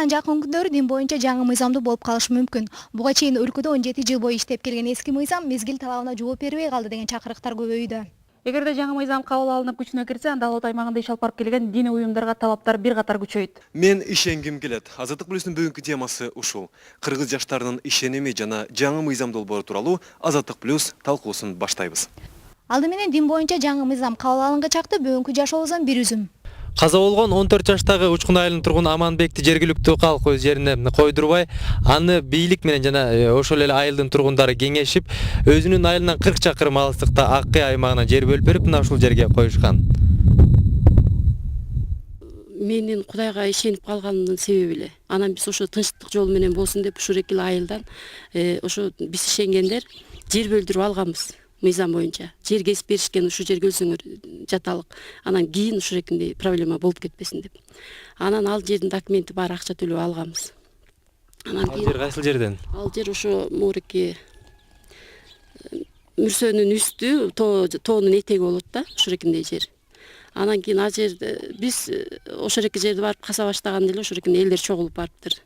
Кыргызстан жакын күндөрү дин боюнча жаңы мыйзамдуу болуп калышы мүмкүн. Буга чейин өлкөдө 17 жыл бою иштеп келген эски мыйзам мезгил талабына жооп бербей калды деген чакырыктар көбөйдү. Эгерде жаңы мыйзам кабыл алынып күчүнө кирсе, анда алот аймагында иш алып барып келген диний уюмдарга талаптар бир катар күчөйт. Мен ишенгим келет. Азаттык плюстун бүгүнкү темасы ушул. Кыргыз жаштарынын ишеними жана жаңы мыйзам долбоору тууралуу Азаттык плюс талкуусун баштайбыз. Алды менен дин боюнча жаңы мыйзам кабыл алынга чакты бүгүнкү жашообуздан бир үзүм. Каза болгон 14 жаштагы Учкун айылынын тургуну Аманбекти жергиликтүү калк өз жерине койдурбай, аны бийлик менен жана ошол эле айылдын тургундары кеңешип, өзүнүн айылынан 40 чакырым алыстыкта Аккы аймагына жер бөлүп берип, мына ушул жерге коюшкан. Менин Кудайга ишенип калганымдын себеби эле. Анан биз ошо тынчтык жолу менен болсун деп ушул экил айылдан ошо биз ишенгендер жер бөлдүрүп алганбыз. Мыйзам боюнча жер кесип беришкен, ушул жерге өлсөңөр жаталык. Анан кийин ушул экиндей проблема болуп кетпесин деп. Анан ал жердин документи бар, акча төлөп алганбыз. Анан Ал жер кайсыл жерден? Ал жер ошо Муреке Мүрсөнүн үстү, тоонун этеги болот да, ушул экиндей жер. Анан кийин ал жерде биз ошол эки жерди барып каса баштаганда эле ошол экинде элдер чогулуп барыптыр.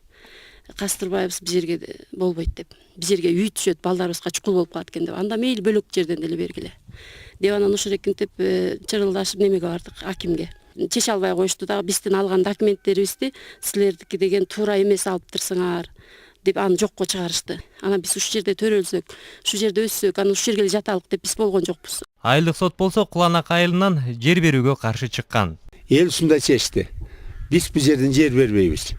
Кастырбайбыз бир жерге болбойт деп. Бир жерге үй түшөт, балдарыбызга чукул болуп калат экен деп. Анда мейли бөлөк жерден деле бергиле. Деп анан ошол экинтип чырылдашып немеге бардык, акимге. Чече албай коюшту дагы бизден алган документтерибизди силердики деген туура эмес алыптырсыңар деп аны жокко чыгарышты. Анан биз ушул жерде төрөлсөк, ушул жерде өссөк, анан ушул жерге эле жаталык деп биз болгон жокпуз. Айылдык сот болсо Куланак айылынан жер берүүгө каршы чыккан. Эл ушундай чечти. Биз бул жерден жер бербейбиз.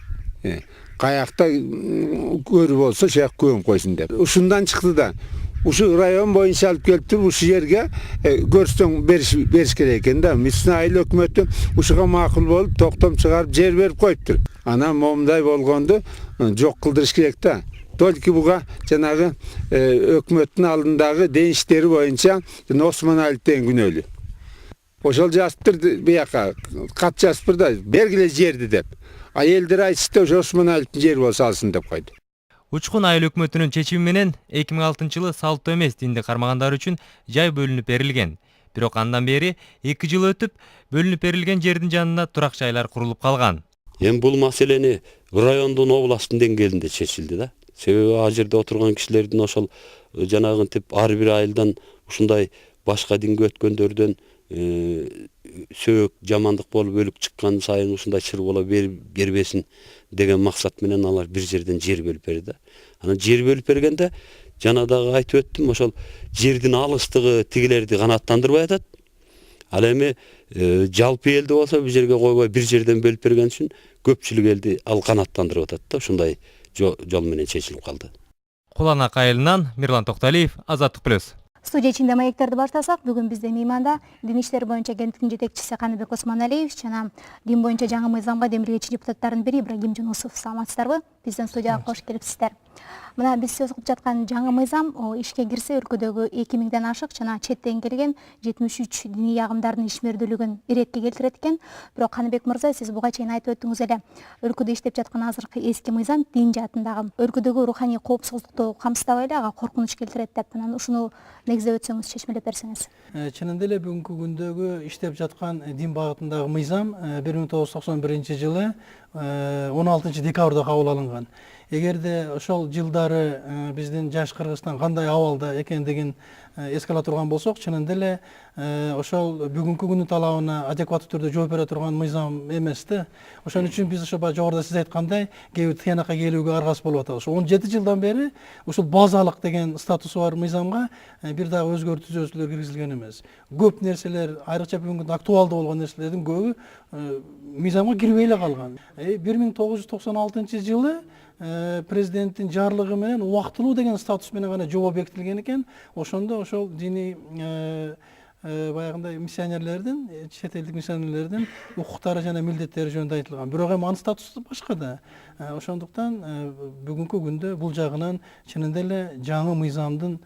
Каякта көрүп болсо шак көңүп койсун деп. Ушундан чыкты да. Ушу район боюнча алып келиптир, ушу жерге көрсөң бериш керек экен да. Мисна айыл өкмөтү ушуга макул болуп, токтом чыгарып жер берип коюптур. Анан момундай болгонду жок кылдырыш керек да. Только буга жанагы өкмөттүн алдындагы ден иштери боюнча Осмоналиев деген күнөөлүү. Ошол жазыптыр бияка, кат жазыптыр да, бергиле жерди деп. Элдер айтышты ошо Осмоналиевдин жери болсо алсын деп койду. Учкун айыл өкмөтүнүн чечими менен 2006-жылы салттуу эмес динди кармагандар үчүн жай бөлүнүп берилген. Бирок андан бери 2 жыл өтүп, бөлүнүп берилген жердин жанына турак жайлар курулуп калган. Эми бул маселени райондун, областтын деңгээлинде чечилди да. Себеби ал жерде отурган кишилердин ошол жанагынтип ар бир айылдан ушундай башка динге өткөндөрдөн сөөк жамандык болуп өлүк чыккан сайын ушундай чыр боло бербесин деген максат менен алар бир жерден жер бөлүп берди. Анан жер бөлүп бергенде жана дагы айтып өттүм, ошол жердин алыстыгы тигилерди канааттандырбай атат. Ал эми жалпы элди болсо бир жерге койбой бир жерден бөлүп берген үчүн көпчүлүк элди ал канааттандырып атат да, ушундай жол менен чечилип калды. Куланак айылынан Мирлан Токталиев, Азаттык плюс. Студия ичинде маектерди баштасак, бүгүн бизде мейманда дин иштери боюнча кенттин жетекчиси Каныбек Осмоналиев жана дин боюнча жаңы мыйзамга демилгечи депутаттардын бири Ибрагим Жунусов. Саламатсыздарбы? Биздин студияга кош келипсиздер. Мына биз сөз кылып жаткан жаңы мыйзам ишке кирсе өлкөдөгү 2000ден ашык жана четтен келген 73 диний агымдардын ишмердүүлүгүн иретке келтирет экен. Бирок Каныбек мырза, сиз буга чейин айтып өттүңүз эле, өлкөдө иштеп жаткан азыркы эски мыйзам дин жаатындагы өлкөдөгү руханий коопсуздукту камсыздабай эле ага коркунуч келтирет деп. Анан ушуну негиздеп өтсөңүз, чечмелеп берсеңиз. Чынында эле бүгүнкү күндөгү иштеп жаткан дин багытындагы мыйзам 1991-жылы 16 декабрда кабыл алынган. Эгерде ошол жылдары биздин жаш Кыргызстан кандай абалда экендигин эске ала турган болсок, чынында эле ошол бүгүнкү күнүн талабына адекваттуу түрдө жооп бере турган мыйзам эмес да. Ошон үчүн биз ошо жогоруда сиз айткандай кээ бир тыянакка келүүгө аргасыз болуп атабыз. Ошо 17 жылдан бери ушул базалык деген статусу бар мыйзамга бир дагы өзгөртүү түзөтүүлөр киргизилген эмес. Көп нерселер, айрыкча бүгүнкү актуалдуу болгон нерселердин көбү мыйзамга кирбей эле калган. 1996-жылы президенттин жарлыгы менен убактылуу деген статус менен гана жобо бекитилген экен. Ошондо ошол диний баягындай миссионерлердин, чет элдик миссионерлердин укуктары жана милдеттери жөнүндө айтылган. Бирок эми анын статусу башка да. Ошондуктан бүгүнкү күндө бул жагынан чынында эле жаңы мыйзамдын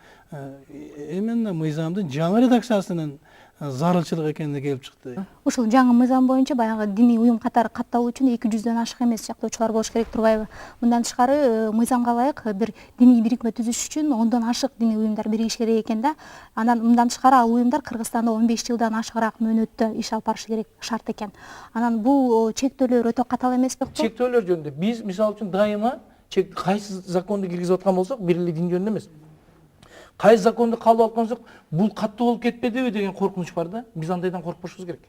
жаңы редакциясынын зарылчылык экенине келип чыкты. Ушул жаңы мыйзам боюнча баягы диний уюм катары катталуу үчүн 200дөн ашык эмес жактоочулар болуш керек турбайбы? Мындан тышкары мыйзамга ылайык бир диний бирикме түзүш үчүн 10дон ашык диний уюмдар биригиш керек экен да. Анан мындан тышкары ал уюмдар Кыргызстанда 15 жылдан ашыгыраак мөөнөттө иш алып барышы керек шарт экен. Анан бул чектөөлөр өтө катаал эмес беле? Чектөөлөр жөнүндө биз мисалы үчүн дайыма кайсы законду киргизип аткан болсок, бир эле дин жөнүндө эмес. Кайсы законду кабыл алып аткан болсок, бул катуу болуп кетпедиби деген коркунуч бар да. Биз андайдан коркпошубуз керек.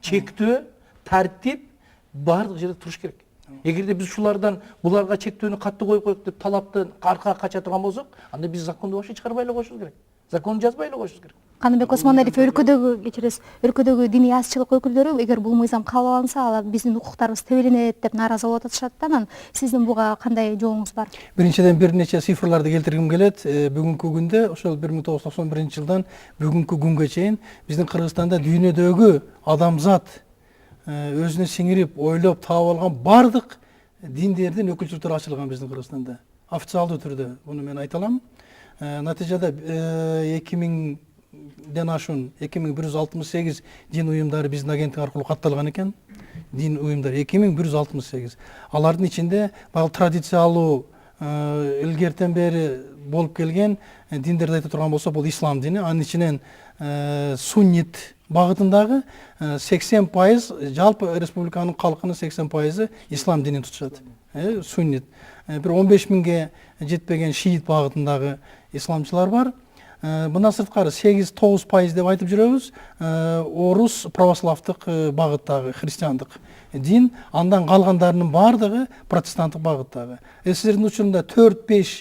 Чектөө, тартип баардык жерде туруш керек. Эгерде биз ушулардан буларга чектөөнү катуу коюп коелук деп талапты аркага кача турган болсок, анда биз законду вообще чыгарбай эле коюшубуз керек. Законду жазбай эле коюшубуз керек. Каныбек Осмоналиев өлкөдөгү диний азчылык өкүлдөрү эгер бул мыйзам кабыл алынса, алар биздин укуктарыбыз тебеленет деп нааразы болуп атышат да. Анан сиздин буга кандай жообуңуз бар? Биринчиден бир нече цифрларды келтиргим келет. Бүгүнкү күндө ошол 1991-жылдан бүгүнкү күнгө чейин биздин Кыргызстанда дүйнөдөгү адамзат өзүнө сиңирип, ойлоп таап алган бардык диндердин өкүлчүлүктөрү ачылган биздин Кыргызстанда. Официалдуу түрдө муну мен айта алам. Натыйжада 2000ден ашуун 2168 дин уюмдары биздин агенттик аркылуу катталган экен. Дин уюмдары 2168. Алардын ичинде багы традициялуу илгертен бери болуп келген диндерди айта турган болсок, бул ислам дини. Анын ичинен суннит багытындагы 80% жалпы республиканын калкынын 80% ислам динин тутушат. Суннит. Бир 15 миңге жетпеген шиит багытындагы исламчылар бар. Мындан сырткары 8-9% деп айтып жүрөбүз. Орус православдык багыттагы христиандык дин, андан калгандарынын баардыгы протестанттык багыттагы. Силердин учурунда 4-5